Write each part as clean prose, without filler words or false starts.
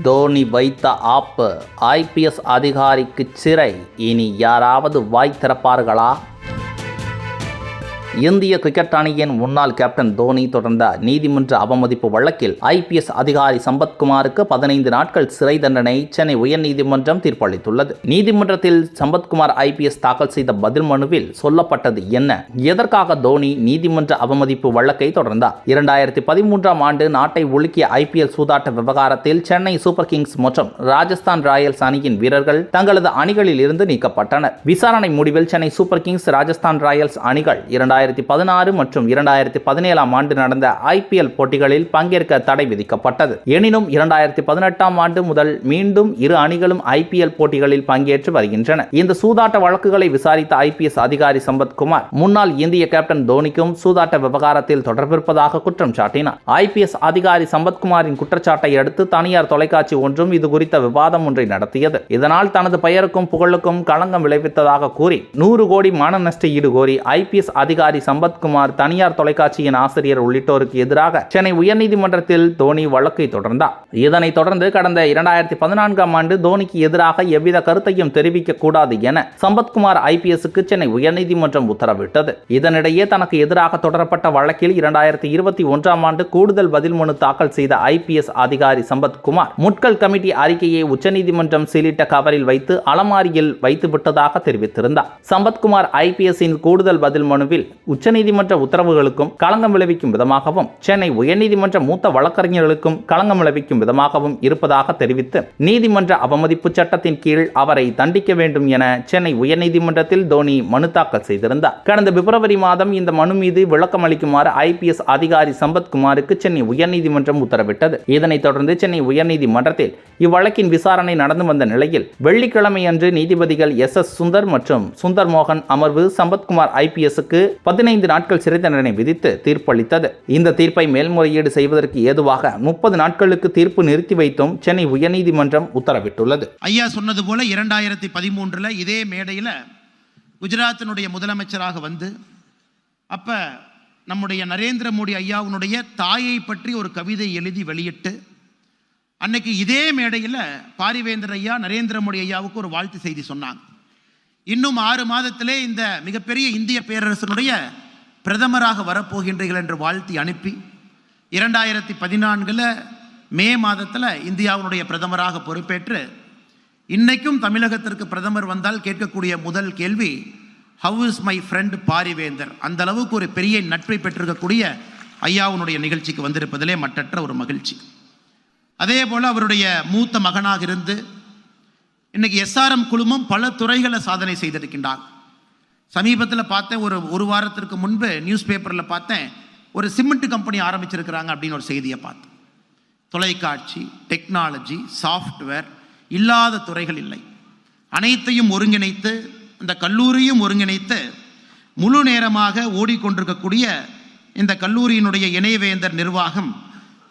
தோனி வைத்த ஆப்பு ஐபிஎஸ் அதிகாரிக்கு சிறை. இனி யாராவது வாய் திறப்பார்களா? இந்திய கிரிக்கெட் அணியின் முன்னாள் கேப்டன் தோனி தொடர்ந்த நீதிமன்ற அவமதிப்பு வழக்கில் ஐபிஎஸ் அதிகாரி சம்பத்குமாருக்கு 15 நாட்கள் சிறை தண்டனை சென்னை உயர்நீதிமன்றம் தீர்ப்பளித்துள்ளது. நீதிமன்றத்தில் சம்பத்குமார் ஐபிஎஸ் தாக்கல் செய்த பதில் மனுவில் சொல்லப்பட்டது என்ன? எதற்காக தோனி நீதிமன்ற அவமதிப்பு வழக்கை தொடர்ந்தார்? 2013ஆம் ஆண்டு நாட்டை உலுக்கிய ஐபிஎல் சூதாட்ட விவகாரத்தில் சென்னை சூப்பர் கிங்ஸ் மற்றும் ராஜஸ்தான் ராயல்ஸ் அணியின் வீரர்கள் தங்களது அணிகளில் இருந்து நீக்கப்பட்டனர். விசாரணை முடிவில் Chennai super Kings, Rajasthan Royals அணிகள் 2016 மற்றும் 2017ஆம் ஆண்டு நடந்த ஐபிஎல் போட்டிகளில் பங்கேற்க தடை விதிக்கப்பட்டது. எனினும் 2018ஆம் ஆண்டு முதல் மீண்டும் இரு அணிகளும் ஐபிஎல் போட்டிகளில் பங்கேற்று வருகின்றன. இந்த சூதாட்ட வழக்குகளை விசாரித்த ஐபிஎஸ் அதிகாரி சம்பத்குமார் முன்னாள் இந்திய கேப்டன் தோனிக்கும் சூதாட்ட விவகாரத்தில் தொடர்பிருப்பதாக குற்றம் சாட்டினார். ஐபிஎஸ் அதிகாரி சம்பத்குமாரின் குற்றச்சாட்டை அடுத்து தனியார் தொலைக்காட்சி ஒன்றும் இது குறித்த விவாதம் ஒன்றை நடத்தியது. இதனால் தனது பெயருக்கும் புகழுக்கும் களங்கம் விளைவித்ததாக கூறி 100 கோடி மான நஷ்ட ஈடு கோரி ஐபிஎஸ் அதிகாரி சம்பத்குமார் தனியார் தொலைக்காட்சியின் ஆசிரியர் உள்ளிட்டோருக்கு எதிராக சென்னை உயர்நீதிமன்றத்தில் தோனி வழக்கை தொடர்ந்தார். இதனைத் தொடர்ந்து கடந்த 2014ஆம் ஆண்டு தோனிக்கு எதிராக எவ்வித கருத்தையும் தெரிவிக்க கூடாது என சம்பத்குமார் ஐபிஎஸ்க்கு சென்னை உயர்நீதிமன்றம் உத்தரவிட்டது. இதனிடையே தனக்கு எதிராக தொடரப்பட்ட வழக்கில் 2021ஆம் ஆண்டு கூடுதல் பதில் மனு தாக்கல் செய்த ஐபிஎஸ் அதிகாரி சம்பத்குமார் முட்கல் கமிட்டி அறிக்கையை உச்சநீதிமன்றம் சீலிட்ட கவரில் வைத்து அலமாரியில் வைத்து விட்டதாக தெரிவித்திருந்தார். சம்பத்குமார் ஐபிஎஸ்ஸின் கூடுதல் பதில் மனுவில் உச்சநீதிமன்ற உத்தரவுகளுக்கும் களங்கம் விளைவிக்கும் விதமாகவும் சென்னை உயர்நீதிமன்ற மூத்த வழக்கறிஞர்களுக்கும் களங்கம் விளைவிக்கும் விதமாகவும் இருப்பதாக தெரிவித்து நீதிமன்ற அவமதிப்பு சட்டத்தின் கீழ் அவரை தண்டிக்க வேண்டும் என சென்னை உயர்நீதிமன்றத்தில் தோனி மனு தாக்கல் செய்திருந்தார். கடந்த பிப்ரவரி மாதம் இந்த மனு மீது விளக்கம் அளிக்குமாறு ஐபிஎஸ் அதிகாரி சம்பத்குமாருக்கு சென்னை உயர்நீதிமன்றம் உத்தரவிட்டது. இதனைத் தொடர்ந்து சென்னை உயர்நீதிமன்றத்தில் இவ்வழக்கின் விசாரணை நடந்து வந்த நிலையில் வெள்ளிக்கிழமை அன்று நீதிபதிகள் எஸ் சுந்தர் மற்றும் சுந்தர் மோகன் அமர்வு சம்பத்குமார் ஐபிஎஸ்க்கு 15 நாட்கள் சிறை தண்டனை விதித்து தீர்ப்பளித்தது. இந்த தீர்ப்பை மேல்முறையீடு செய்வதற்கு ஏதுவாக 30 நாட்களுக்கு தீர்ப்பு நிறுத்தி வைத்தும் சென்னை உயர்நீதிமன்றம் உத்தரவிட்டுள்ளது. ஐயா சொன்னது போல 2013 இதே மேடையில் குஜராத்தினுடைய முதலமைச்சராக வந்து அப்ப நம்முடைய நரேந்திர மோடி ஐயாவுடைய தாயை பற்றி ஒரு கவிதை எழுதி வெளியிட்டு அன்னைக்கு இதே மேடையில் பாரிவேந்தர் ஐயா நரேந்திர மோடி ஐயாவுக்கு ஒரு வாழ்த்து செய்தி சொன்னாங்க. இன்னும் 6 மாதத்திலே இந்த மிகப்பெரிய இந்திய பேரரசனுடைய பிரதமராக வரப்போகின்றீர்கள் என்று வாழ்த்தி அனுப்பி 2014 மே மாதத்தில் இந்தியாவுடைய பிரதமராக பொறுப்பேற்று இன்னைக்கும் தமிழகத்திற்கு பிரதமர் வந்தால் கேட்கக்கூடிய முதல் கேள்வி, how is my friend Parivendhar? அந்த அளவுக்கு ஒரு பெரிய நட்பை பெற்றிருக்கக்கூடிய ஐயாவுடைய நிகழ்ச்சிக்கு வந்திருப்பதிலே மற்றற்ற ஒரு மகிழ்ச்சி. அதே போல் அவருடைய மூத்த மகனாக இருந்து இன்னைக்கு எஸ்ஆர்எம் குழுமம் பல துறைகளை சாதனை செய்திருக்கின்றார். சமீபத்தில் பார்த்தேன், ஒரு வாரத்திற்கு முன்பு நியூஸ் பேப்பரில் பார்த்தேன், ஒரு சிமெண்ட் கம்பெனி ஆரம்பிச்சிருக்கிறாங்க அப்படின்னு ஒரு செய்தியை பார்த்தேன். தொலைக்காட்சி, டெக்னாலஜி, சாஃப்ட்வேர் இல்லாத துறைகள் இல்லை. அனைத்தையும் ஒருங்கிணைத்து அந்த கல்லூரியும் ஒருங்கிணைத்து முழு நேரமாக ஓடிக்கொண்டிருக்கக்கூடிய இந்த கல்லூரியினுடைய இணைவேந்தர் நிர்வாகம்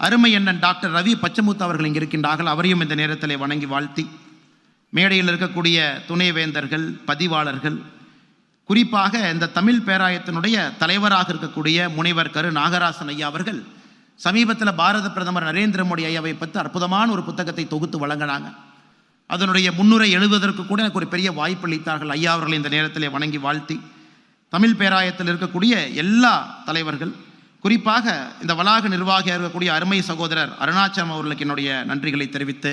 அருமை அண்ணன் டாக்டர் ரவி பச்சமுத்து அவர்கள் இங்கே இருக்கின்றார்கள். அவரையும் இந்த நேரத்தில் வணங்கி வாழ்த்தி, மேடையில் இருக்கக்கூடிய துணைவேந்தர்கள், பதிவாளர்கள், குறிப்பாக இந்த தமிழ் பேராயத்தினுடைய தலைவராக இருக்கக்கூடிய முனைவர் கரு நாகராசன் ஐயா அவர்கள் சமீபத்தில் பாரத பிரதமர் நரேந்திர மோடி ஐயாவை பற்றி அற்புதமான ஒரு புத்தகத்தை தொகுத்து வழங்கினாங்க. அதனுடைய முன்னுரை எழுதுவதற்கு கூட எனக்கு ஒரு பெரிய வாய்ப்பு அளித்தார்கள். ஐயா அவர்களை இந்த நேரத்தில் வணங்கி வாழ்த்தி, தமிழ் பேராயத்தில் இருக்கக்கூடிய எல்லா தலைவர்கள், குறிப்பாக இந்த வளாக நிர்வாகியாக இருக்கக்கூடிய அருமை சகோதரர் அருணாச்சலம் அவர்களுக்கு என்னுடைய நன்றிகளை தெரிவித்து,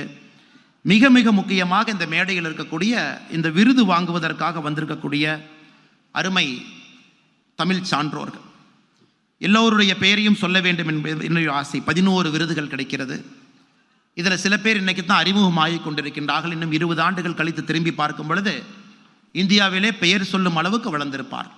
மிக மிக முக்கியமாக இந்த மேடையில் இருக்கக்கூடிய இந்த விருது வாங்குவதற்காக வந்திருக்கக்கூடிய அருமை தமிழ் சான்றோர்கள் எல்லோருடைய பெயரையும் சொல்ல வேண்டும் என்பது என்னுடைய ஆசை. 11 விருதுகள் கிடைக்கிறது. இதில் சில பேர் இன்னைக்கு தான் அறிமுகமாகிக் கொண்டிருக்கின்றார்கள். இன்னும் 20 ஆண்டுகள் கழித்து திரும்பி பார்க்கும் பொழுது இந்தியாவிலே பெயர் சொல்லும் அளவுக்கு வளர்ந்திருப்பார்.